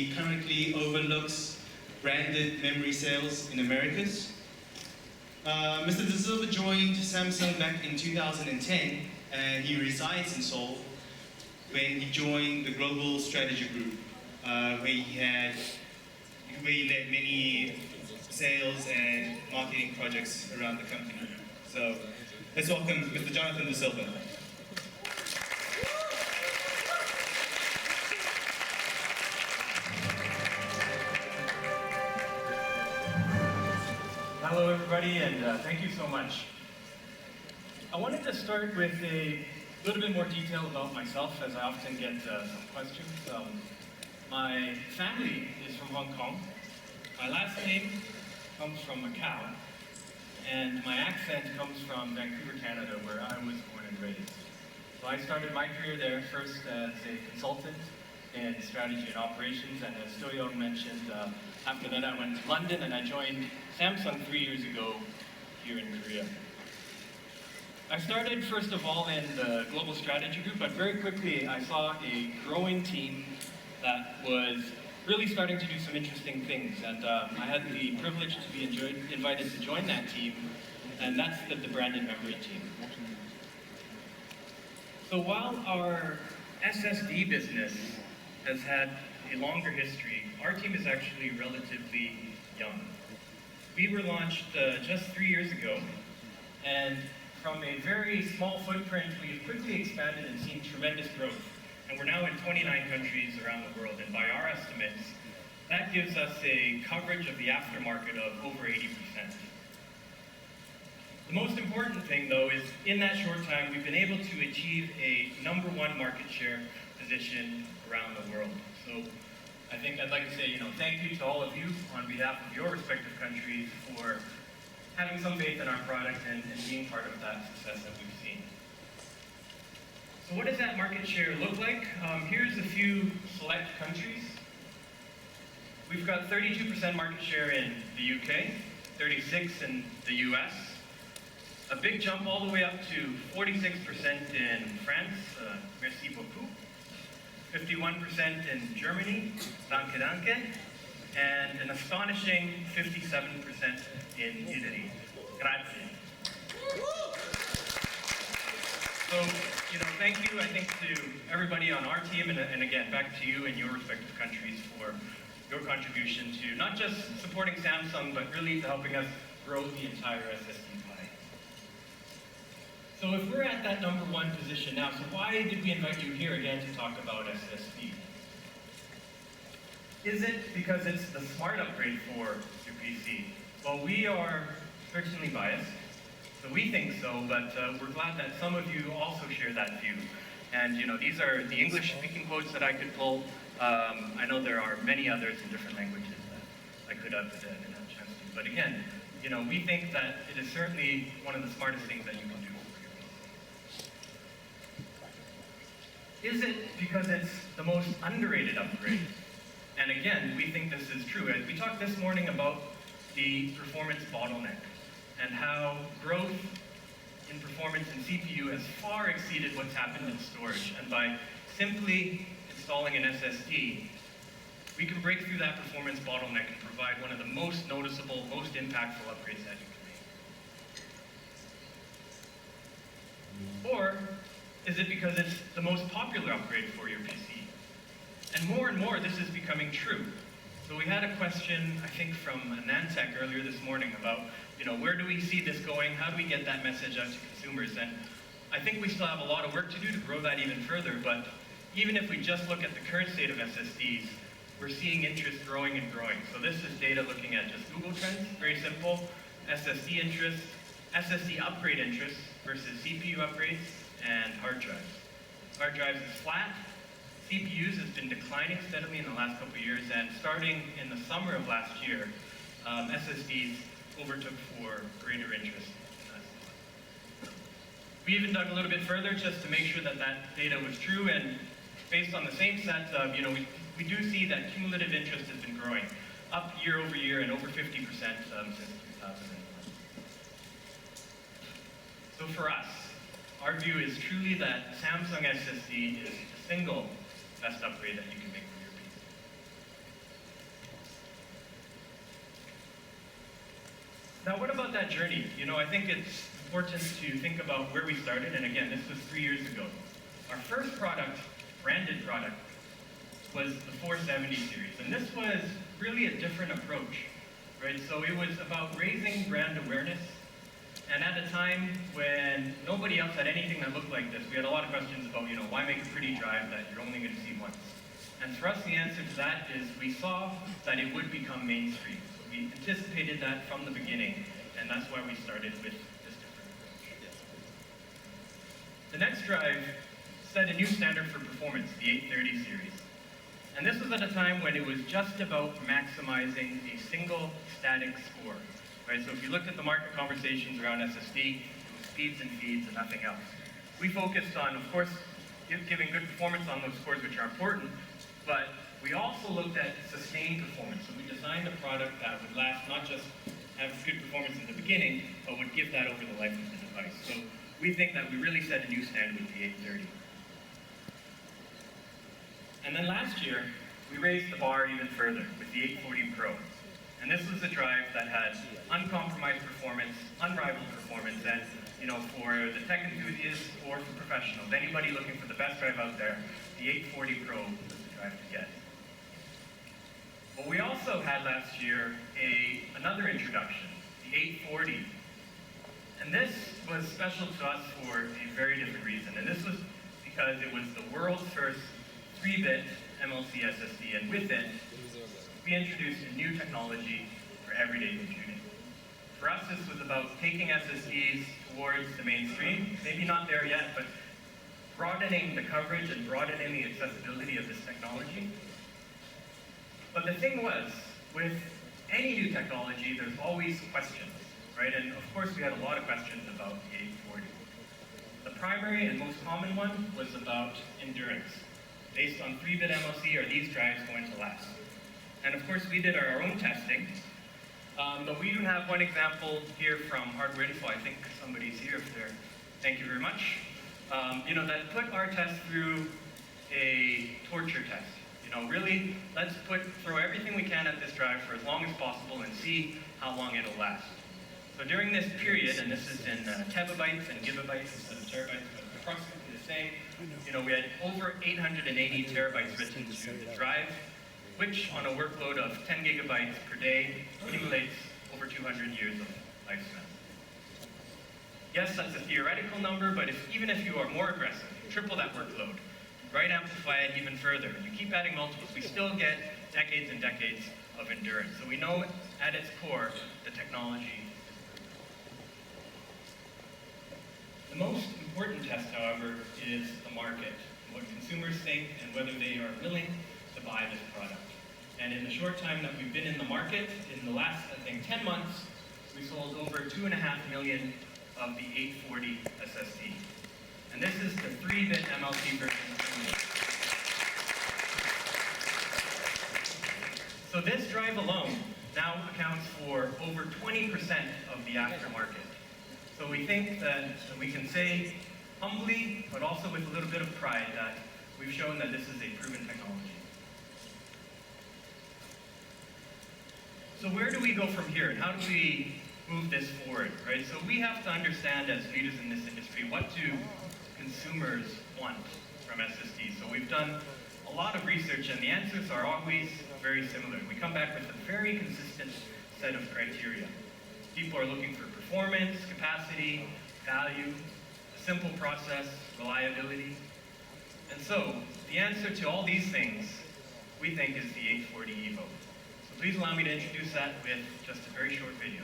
He currently overlooks branded memory sales in Americas. Mr. De Silva joined Samsung back in 2010, and he resides in Seoul when he joined the Global Strategy Group, where he led many sales and marketing projects around the company. So let's welcome Mr. Jonathan De Silva. Hello everybody, and thank you so much. I wanted to start with a little bit more detail about myself, as I often get some questions. My family is from Hong Kong. My last name comes from Macau, and my accent comes from Vancouver, Canada, where I was born and raised. So I started my career there first as a consultant in strategy and operations, and as Do-Young mentioned, after that I went to London and I joined Samsung 3 years ago here in Korea. I started first of all in the Global Strategy Group, but very quickly I saw a growing team that was really starting to do some interesting things, and I had the privilege to be invited to join that team, and that's the branded memory team. So while our SSD business has had a longer history, our team is actually relatively young. We were launched just 3 years ago, and from a very small footprint, we've quickly expanded and seen tremendous growth. And we're now in 29 countries around the world, and by our estimates, that gives us a coverage of the aftermarket of over 80%. The most important thing, though, is in that short time, we've been able to achieve a #1 market share position around the world. So I think I'd like to say, thank you to all of you on behalf of your respective countries for having some faith in our product and being part of that success that we've seen. So what does that market share look like? Here's a few select countries. We've got 32% market share in the UK, 36% in the US, a big jump all the way up to 46% in France, merci beaucoup, 51% in Germany, danke danke, and an astonishing 57% in Italy, grazie. So, thank you, I think, to everybody on our team, and again, back to you and your respective countries for your contribution to not just supporting Samsung, but really helping us grow the entire SSD pie. So if we're at that #1 position now, so why did we invite you here again to talk about SSD? Is it because it's the smart upgrade for your PC? Well, we are certainly biased, so we think so, but we're glad that some of you also share that view. And these are the English-speaking quotes that I could pull. I know there are many others in different languages that I could have didn't have a chance to. But again, we think that it is certainly one of the smartest things that you can do. Is it because it's the most underrated upgrade? And again, we think this is true. As we talked this morning about the performance bottleneck and how growth in performance in CPU has far exceeded what's happened in storage. And by simply installing an SSD, we can break through that performance bottleneck and provide one of the most noticeable, most impactful upgrades that you can make. Or is it because it's the most popular upgrade for your PC? And more, this is becoming true. So we had a question, I think, from Nantech earlier this morning about, where do we see this going? How do we get that message out to consumers? And I think we still have a lot of work to do to grow that even further, but even if we just look at the current state of SSDs, we're seeing interest growing and growing. So this is data looking at just Google Trends, very simple, SSD interest, SSD upgrade interest versus CPU upgrades, and hard drives. Hard drives is flat. CPUs has been declining steadily in the last couple of years, and starting in the summer of last year, SSDs overtook for greater interest. We even dug a little bit further just to make sure that that data was true, and based on the same set, we do see that cumulative interest has been growing, up year over year and over 50% since 2001. So for us, our view is truly that Samsung SSD is the single best upgrade that you can make for your PC. Now, what about that journey? You know, I think it's important to think about where we started, and again, this was 3 years ago. Our first product, branded product, was the 470 series, and this was really a different approach, right? So it was about raising brand awareness, and at a time when nobody else had anything that looked like this, we had a lot of questions about, you know, why make a pretty drive that you're only going to see once? And for us, the answer to that is we saw that it would become mainstream. So we anticipated that from the beginning, and that's why we started with this different approach. The next drive set a new standard for performance, the 830 series. And this was at a time when it was just about maximizing a single static score. Right? So if you looked at the market conversations around SSD, it was speeds and feeds and nothing else. We focused on, of course, giving good performance on those scores, which are important, but we also looked at sustained performance. So we designed a product that would last, not just have good performance in the beginning, but would give that over the life of the device. So we think that we really set a new standard with the 830. And then last year, we raised the bar even further with the 840 Pro. And this was a drive that had uncompromised performance, unrivaled performance, and you know, for the tech enthusiasts or for professionals, anybody looking for the best drive out there, the 840 Pro was the drive to get. But we also had last year another introduction, the 840. And this was special to us for a very different reason. And this was because it was the world's first 3-bit Mlc SSD, and with it, we introduced a new technology for everyday computing. For us, this was about taking SSDs towards the mainstream, maybe not there yet, but broadening the coverage and broadening the accessibility of this technology. But the thing was, with any new technology, there's always questions, right? And of course, we had a lot of questions about the 840. The primary and most common one was about endurance. Based on 3-bit MLC, are these drives going to last? And of course, we did our own testing, but we even have one example here from Hardware Info. I think somebody's here if they're, thank you very much. You know, that put our test through a torture test. You know, really, let's throw everything we can at this drive for as long as possible and see how long it'll last. So during this period, and this is in terabytes and gigabytes instead of terabytes, but approximately the same, you know, we had over 880 terabytes written to the drive, which on a workload of 10 gigabytes per day accumulates over 200 years of lifespan. Yes, that's a theoretical number, but even if you are more aggressive, triple that workload, right, amplify it even further, you keep adding multiples, we still get decades and decades of endurance. So we know at its core, the technology. The most important test, however, is the market, what consumers think and whether they are willing to buy this product. And in the short time that we've been in the market, in the last, I think, 10 months, we sold over 2.5 million of the 840 SSD. And this is the 3-bit MLC version only. So this drive alone now accounts for over 20% of the aftermarket. So we think that we can say humbly, but also with a little bit of pride, that we've shown that this is a proven technology. So where do we go from here, and how do we move this forward, right? So we have to understand, as leaders in this industry, what do consumers want from SSD. So we've done a lot of research, and the answers are always very similar. We come back with a very consistent set of criteria. People are looking for performance, capacity, value, a simple process, reliability. And so the answer to all these things, we think, is the 840 EVO. So please allow me to introduce that with just a very short video.